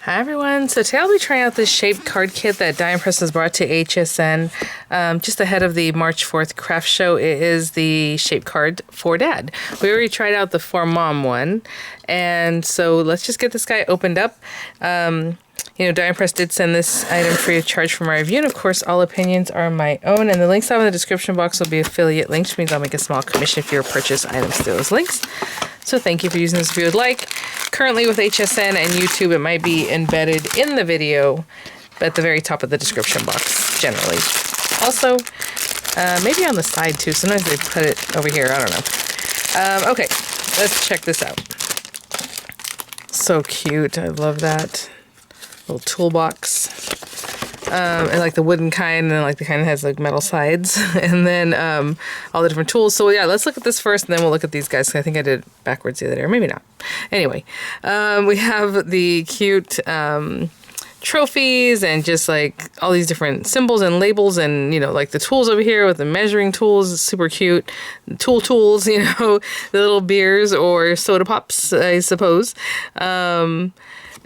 Hi everyone, so today I'll be trying out this shaped card kit that Die Press has brought to HSN just ahead of the March 4th craft show. It is the shaped card for Dad. We already tried out the for Mom one, and so let's just get this guy opened up. Die Press did send this item free of charge for my review, and of course all opinions are my own, and the links down in the description box will be affiliate links, which means I'll make a small commission if you purchase items through those links. So thank you for using this if you would like. Currently with HSN and YouTube, it might be embedded in the video at the very top of the description box, generally. Also, maybe on the side too. Sometimes they put it over here. I don't know. Okay, let's check this out. So cute. I love that. Little toolbox. And like the wooden kind, and then like the kind that has like metal sides, and then all the different tools. So yeah, let's look at this first, and then we'll look at these guys. I think I did it backwards the other day, or maybe not. Anyway, we have the cute trophies and just like all these different symbols and labels, and like the tools over here with the measuring tools. It's super cute. Tools, the little beers or soda pops, I suppose.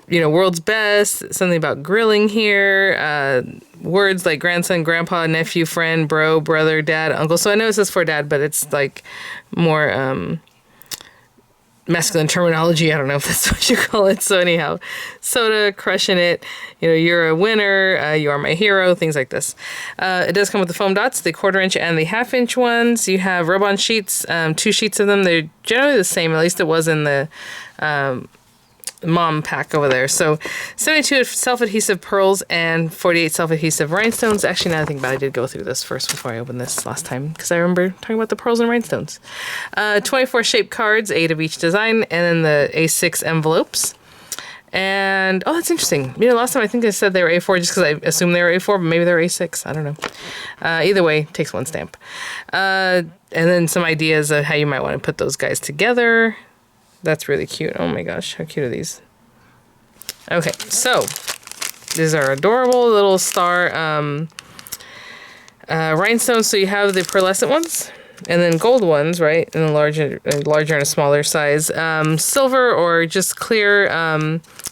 World's best, something about grilling here, words like grandson, grandpa, nephew, friend, bro, brother, dad, uncle. So I know it says for dad, but it's like more masculine terminology. I don't know if that's what you call it. So anyhow, soda, crushing it, you're a winner, you are my hero, things like this. It does come with the foam dots, the 1/4 inch and the 1/2 inch ones. You have rub-on sheets, 2 sheets of them. They're generally the same, at least it was in the Mom pack over there. So 72 self-adhesive pearls and 48 self-adhesive rhinestones. Actually, now I think about it, I did go through this first before I opened this last time, because I remember talking about the pearls and rhinestones. 24 shaped cards, 8 of each design, and then the A6 envelopes. And oh, that's interesting. Last time I think I said they were A4 just because I assumed they were A4, but maybe they're A6. I don't know. Either way, takes 1 stamp. And then some ideas of how you might want to put those guys together. That's really cute. Oh my gosh, how cute are these? Okay, so these are adorable little star rhinestones. So you have the pearlescent ones, and then gold ones, right? And a larger and a smaller size. Silver or just clear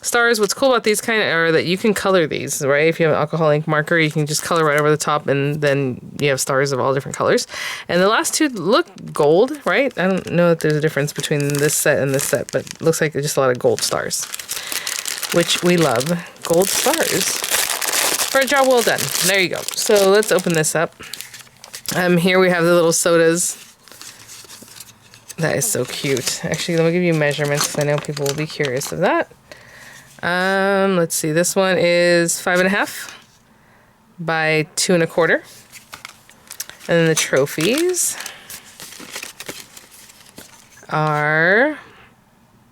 stars. What's cool about these kind are that you can color these, right? If you have an alcohol ink marker, you can just color right over the top, and then you have stars of all different colors. And the last two look gold, right? I don't know if there's a difference between this set and this set, but it looks like just a lot of gold stars, which we love. Gold stars for a job well done. There you go. So let's open this up. Here we have the little sodas. That is so cute. Actually, let me give you measurements, because I know people will be curious of that. Let's see. This one is 5.5 by 2 1/4. And then the trophies are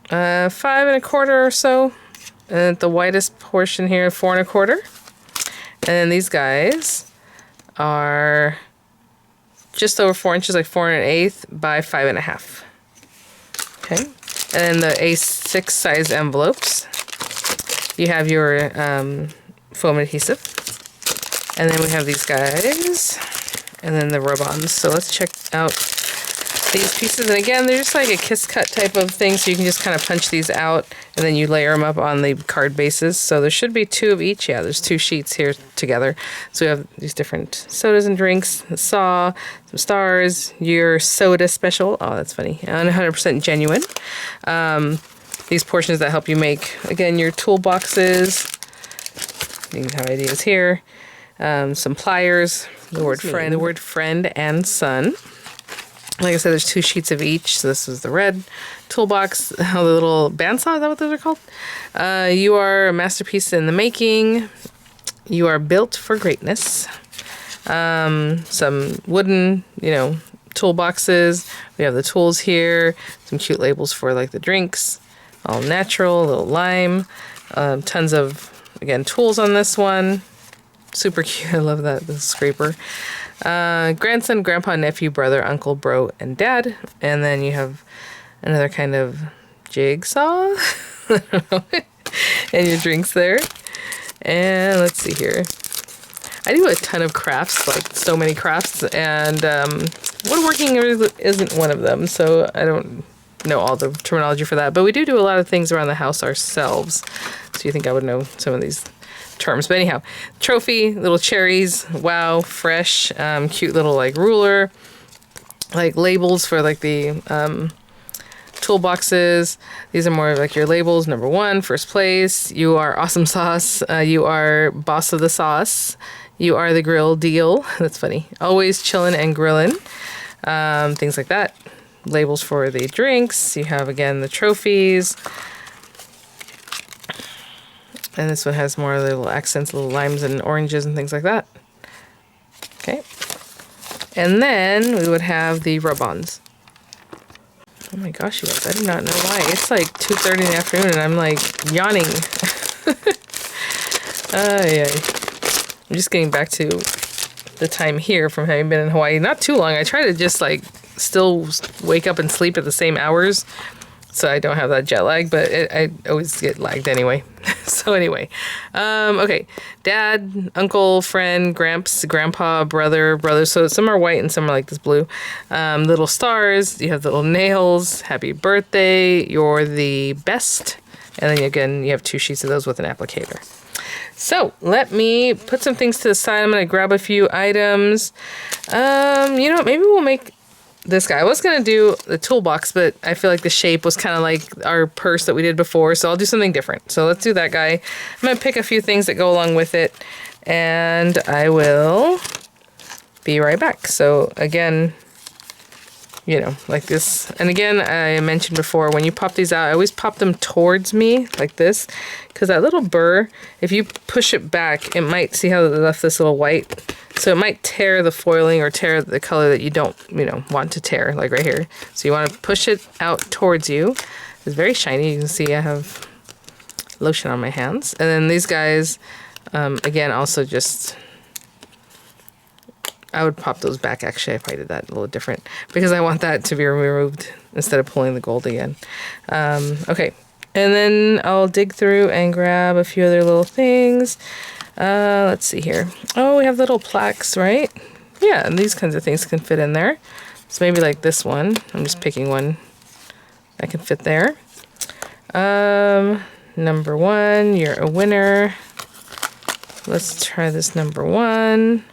5 1/4 or so. And the widest portion here, 4 1/4. And then these guys are just over 4 inches, like 4 1/8 by 5.5. Okay. And then the A6 size envelopes. You have your foam adhesive. And then we have these guys. And then the rub-ons. So let's check out these pieces. And again, they're just like a kiss cut type of thing. So you can just kind of punch these out, and then you layer them up on the card bases. So there should be 2 of each. Yeah, there's 2 sheets here together. So we have these different sodas and drinks, a saw, some stars, your soda special. Oh, that's funny. And 100% genuine. These portions that help you make, again, your toolboxes. You can have ideas here. Some pliers, the word friend and son. Like I said, there's 2 sheets of each. So this is the red toolbox, the little bandsaw, is that what those are called? You are a masterpiece in the making. You are built for greatness. Some wooden, toolboxes. We have the tools here. Some cute labels for like the drinks. All natural, a little lime. Tons of, again, tools on this one. Super cute. I love that, the scraper. Grandson, grandpa, nephew, brother, uncle, bro, and dad. And then you have another kind of jigsaw. I don't know. And your drinks there. And let's see here. I do a ton of crafts, like so many crafts, and woodworking isn't one of them, so I don't know all the terminology for that, but we do a lot of things around the house ourselves. So you think I would know some of these terms. But anyhow, trophy, little cherries, wow, fresh, cute little like ruler, like labels for like the toolboxes. These are more like your labels. Number 1, first place. You are awesome sauce. You are boss of the sauce. You are the grill deal. That's funny. Always chillin' and grillin'. Things like that. Labels for the drinks. You have again the trophies. And this one has more little accents, little limes and oranges and things like that. Okay. And then we would have the rub-ons. Oh my gosh, you guys, I do not know why. It's like 2:30 in the afternoon and I'm like yawning. I'm just getting back to the time here from having been in Hawaii. Not too long. I try to just like still wake up and sleep at the same hours so I don't have that jet lag, but I always get lagged anyway. So anyway, okay, dad, uncle, friend, gramps, grandpa, brother. So some are white and some are like this blue. Little stars, you have the little nails, happy birthday, you're the best. And then again, you have 2 sheets of those with an applicator. So let me put some things to the side. I'm going to grab a few items. You know what, maybe we'll make this guy. I was going to do the toolbox, but I feel like the shape was kind of like our purse that we did before, so I'll do something different. So let's do that guy. I'm going to pick a few things that go along with it, and I will be right back. So again, you know, like this. And again, I mentioned before, when you pop these out, I always pop them towards me like this, because that little burr, if you push it back, it might, see how they left this little white? So it might tear the foiling or tear the color that you don't, you know, want to tear, like right here. So you want to push it out towards you. It's very shiny. You can see I have lotion on my hands. And then these guys, again, also just, I would pop those back. Actually, I probably did that a little different because I want that to be removed instead of pulling the gold again. Okay. And then I'll dig through and grab a few other little things. Let's see here. Oh, we have little plaques, right? Yeah, and these kinds of things can fit in there. So maybe like this one. I'm just picking one that can fit there. Number 1, you're a winner. Let's try this number 1.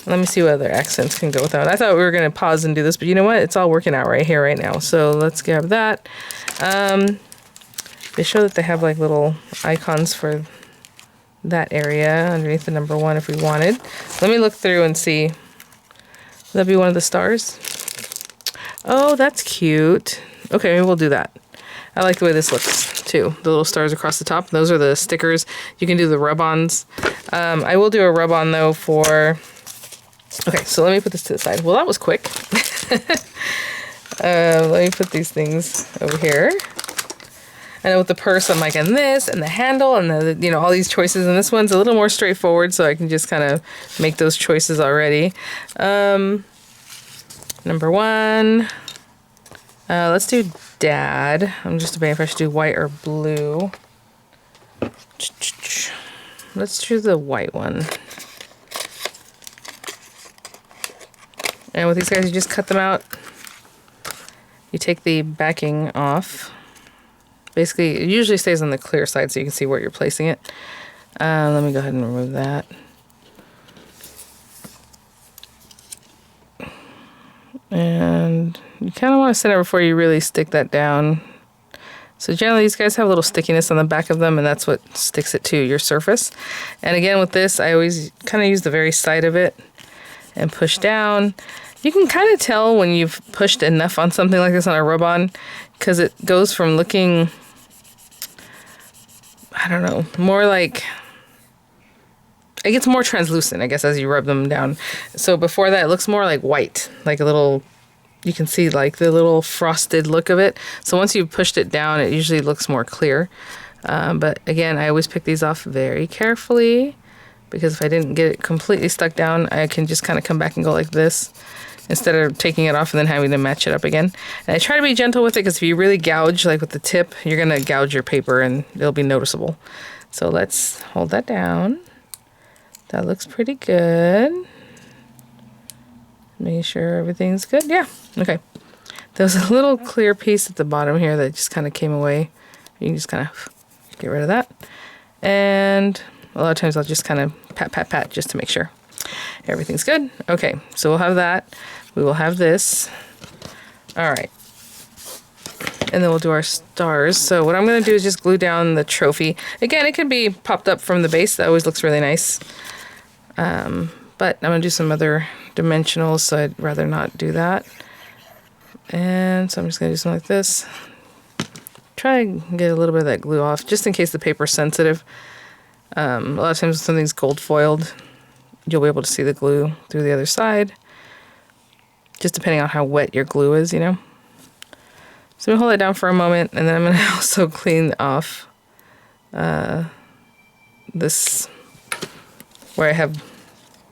Let me see what other accents can go with that. I thought we were going to pause and do this, but you know what? It's all working out right here, right now. So let's grab that. They show that they have like little icons for that area underneath the number 1 if we wanted. Let me look through and see. Would that be one of the stars? Oh, that's cute. Okay, maybe we'll do that. I like the way this looks too. The little stars across the top. Those are the stickers. You can do the rub-ons. I will do a rub-on though for... Okay, so let me put this to the side. Well, that was quick. Let me put these things over here. I know with the purse, I'm like, and this, and the handle, and the, you know, all these choices. And this one's a little more straightforward, so I can just kind of make those choices already. Number 1. Let's do dad. I'm just debating if I should do white or blue. Let's do the white one. And with these guys, you just cut them out. You take the backing off. Basically, it usually stays on the clear side so you can see where you're placing it. Let me go ahead and remove that. And you kind of want to center before you really stick that down. So generally, these guys have a little stickiness on the back of them, and that's what sticks it to your surface. And again, with this, I always kind of use the very side of it and push down. You can kind of tell when you've pushed enough on something like this on a rub-on, because it goes from looking, I don't know, more like, it gets more translucent, I guess, as you rub them down. So before that, it looks more like white, like a little, you can see like the little frosted look of it. So once you've pushed it down, it usually looks more clear. But again, I always pick these off very carefully, because if I didn't get it completely stuck down, I can just kind of come back and go like this, instead of taking it off and then having to match it up again. And I try to be gentle with it, because if you really gouge, like with the tip, you're going to gouge your paper and it'll be noticeable. So let's hold that down. That looks pretty good. Making sure everything's good. Yeah. Okay. There's a little clear piece at the bottom here that just kind of came away. You can just kind of get rid of that. And a lot of times I'll just kind of pat just to make sure everything's good. Okay, so we'll have that. We will have this. All right. And then we'll do our stars. So what I'm going to do is just glue down the trophy. Again, it can be popped up from the base. That always looks really nice. But I'm going to do some other dimensionals, so I'd rather not do that. And so I'm just going to do something like this. Try and get a little bit of that glue off, just in case the paper's sensitive. A lot of times when something's gold foiled, you'll be able to see the glue through the other side. Just depending on how wet your glue is, you know. So I'm going to hold it down for a moment, and then I'm going to also clean off this where I have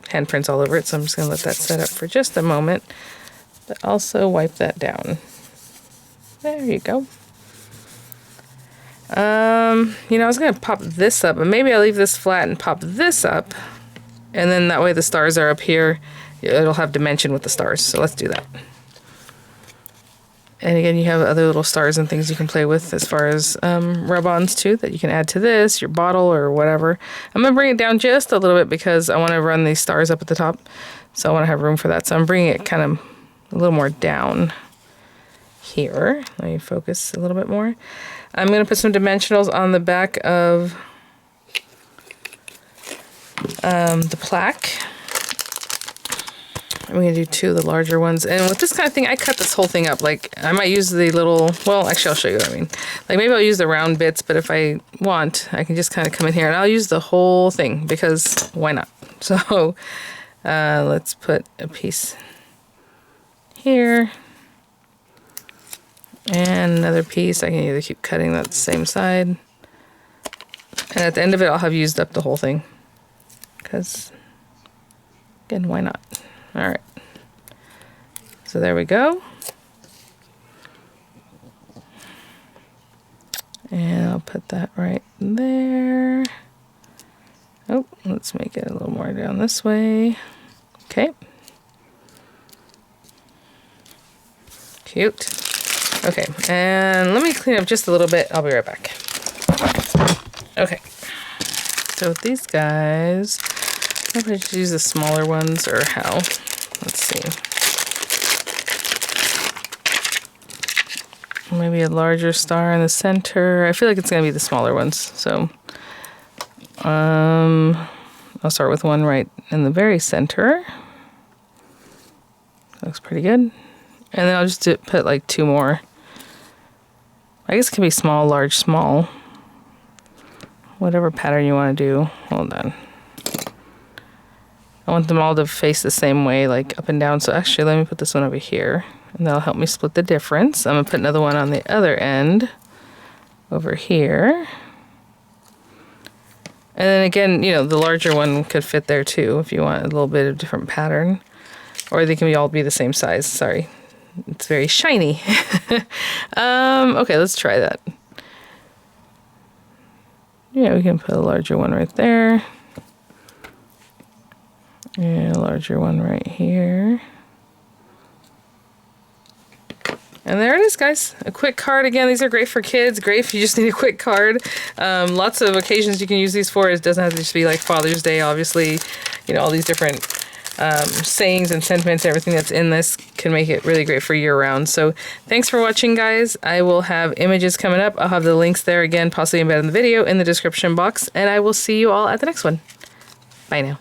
handprints all over it. So I'm just going to let that set up for just a moment, but also wipe that down. There you go. You know, I was going to pop this up, but maybe I'll leave this flat and pop this up, and then that way the stars are up here. It'll have dimension with the stars, so let's do that. And again, you have other little stars and things you can play with as far as rub-ons too, that you can add to this, your bottle or whatever. I'm going to bring it down just a little bit because I want to run these stars up at the top. So I want to have room for that. So I'm bringing it kind of a little more down here. Let me focus a little bit more. I'm going to put some dimensionals on the back of the plaque. I'm going to do 2 of the larger ones. And with this kind of thing, I cut this whole thing up. Like, I might use the little, well, actually, I'll show you what I mean. Like, maybe I'll use the round bits, but if I want, I can just kind of come in here. And I'll use the whole thing, because why not? So, let's put a piece here. And another piece. I can either keep cutting that same side. And at the end of it, I'll have used up the whole thing. Because, again, why not? All right, so there we go. And I'll put that right there. Oh, let's make it a little more down this way. Okay. Cute. Okay, and let me clean up just a little bit. I'll be right back. Okay, so with these guys, maybe I should use the smaller ones, or how? Let's see. Maybe a larger star in the center. I feel like it's going to be the smaller ones. So I'll start with one right in the very center. Looks pretty good. And then I'll just put like 2 more. I guess it can be small, large, small. Whatever pattern you want to do. Hold on. I want them all to face the same way, like up and down. So actually, let me put this one over here, and that'll help me split the difference. I'm going to put another one on the other end over here. And then again, you know, the larger one could fit there too if you want a little bit of different pattern. Or they can all be the same size. Sorry. It's very shiny. Okay, let's try that. Yeah, we can put a larger one right there. And a larger one right here. And there it is, guys. A quick card. Again, these are great for kids. Great if you just need a quick card. Lots of occasions you can use these for. It doesn't have to just be like Father's Day, obviously. You know, all these different sayings and sentiments, everything that's in this can make it really great for year-round. So thanks for watching, guys. I will have images coming up. I'll have the links there again, possibly embedded in the video in the description box. And I will see you all at the next one. Bye now.